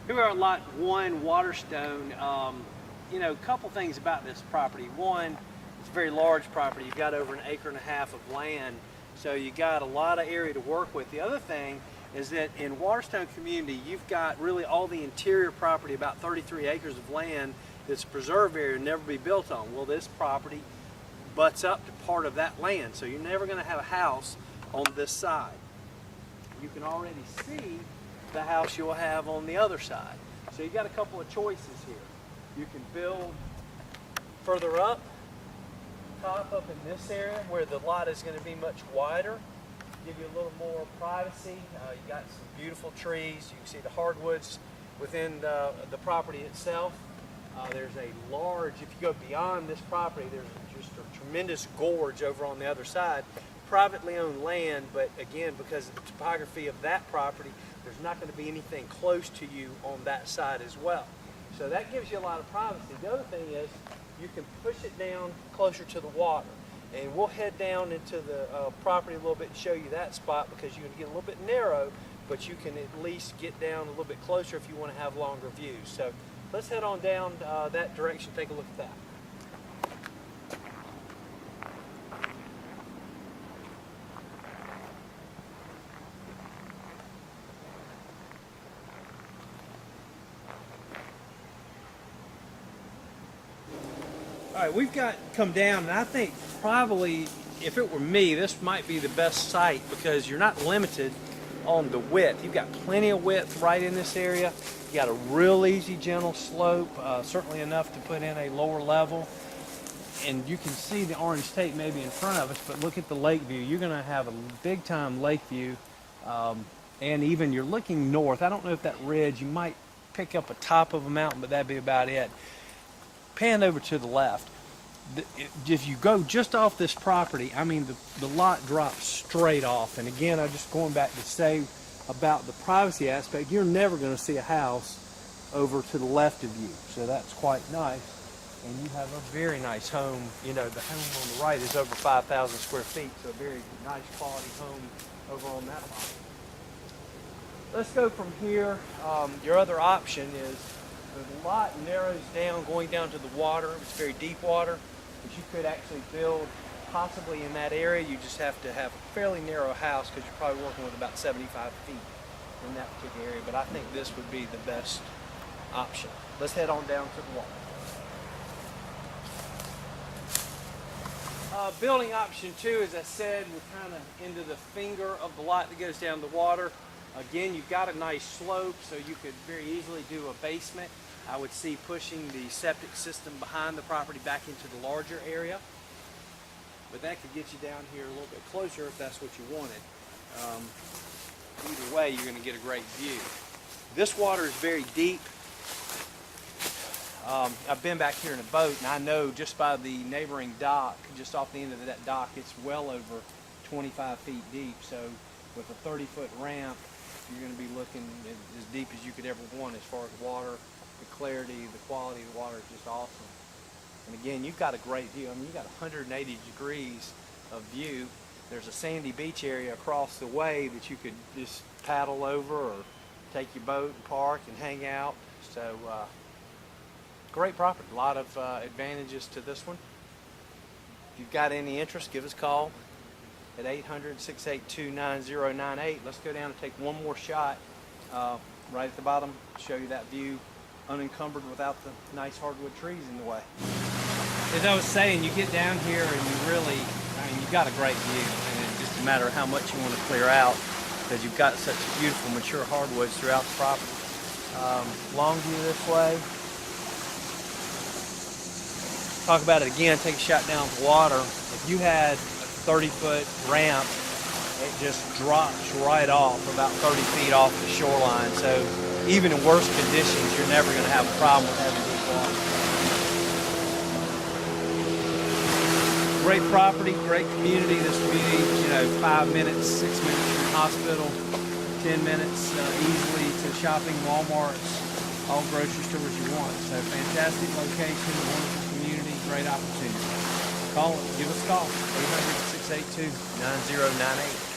Here we are at lot 1, Waterstone. You know, a couple things about this property. One, it's a very large property. You've got over 1.5 acres of land, so you got a lot of area to work with. The other thing is that in Waterstone community, you've got really all the interior property, about 33 acres of land that's a preserve area, never be built on. Well, this property butts up to part of that land, so you're never going to have a house on this side. You can already see the house you'll have on the other side. So you got a couple of choices here. You can build further up top up in this area where the lot is going to be much wider, give you a little more privacy. You got some beautiful trees. You can see the hardwoods within the property itself. There's a large, if you go beyond this property, there's just a tremendous gorge over on the other side. Privately owned land, but again, because of the topography of that property, there's not going to be anything close to you on that side as well. So that gives you a lot of privacy. The other thing is you can push it down closer to the water. And we'll head down into the property a little bit and show you that spot, because you're going to get a little bit narrow, but you can at least get down a little bit closer if you want to have longer views. So let's head on down that direction, take a look at that. All right, we've got come down, and I think probably, if it were me, this might be the best site because you're not limited on the width. You've got plenty of width right in this area. You got a real easy, gentle slope, certainly enough to put in a lower level. And you can see the orange tape maybe in front of us, but look at the lake view. You're going to have a big-time lake view, and even you're looking north. I don't know if that ridge, you might pick up a top of a mountain, but that'd be about it. Pan over to the left. If you go just off this property, I mean, the lot drops straight off. And again, I'm just going back to say about the privacy aspect, you're never going to see a house over to the left of you. So that's quite nice. And you have a very nice home. You know, the home on the right is over 5,000 square feet, so a very nice quality home over on that lot. Let's go from here. Your other option is the lot narrows down, going down to the water. It's very deep water, but you could actually build possibly in that area. You just have to have a fairly narrow house because you're probably working with about 75 feet in that particular area. But I think this would be the best option. Let's head on down to the water. Building option 2, as I said, we're kind of into the finger of the lot that goes down the water. Again, you've got a nice slope, so you could very easily do a basement. I would see pushing the septic system behind the property back into the larger area. But that could get you down here a little bit closer if that's what you wanted. Either way, you're going to get a great view. This water is very deep. I've been back here in a boat, and I know just by the neighboring dock, just off the end of that dock, it's well over 25 feet deep. So with a 30-foot ramp, you're going to be looking as deep as you could ever want as far as water. The clarity, the quality of the water is just awesome. And again, you've got a great view. I mean, you've got 180 degrees of view. There's a sandy beach area across the way that you could just paddle over or take your boat and park and hang out. So great property. A lot of advantages to this one. If you've got any interest, give us a call at 800-682-9098. Let's go down and take one more shot right at the bottom, show you that view unencumbered without the nice hardwood trees in the way. As I was saying, you get down here and you really, I mean, you've got a great view, and it's just a matter of how much you want to clear out because you've got such beautiful mature hardwoods throughout the property. Long view this way. Talk about it again, take a shot down the water. If you had a 30-foot ramp, it just drops right off about 30 feet off the shoreline. So even in worse conditions, you're never going to have a problem with having deep water. Great property, great community. This community, you know, 5 minutes, 6 minutes from the hospital, 10 minutes easily to shopping, Walmarts, all grocery stores you want. So fantastic location, wonderful community, great opportunity. Call it, give us a call, 800-682-9098.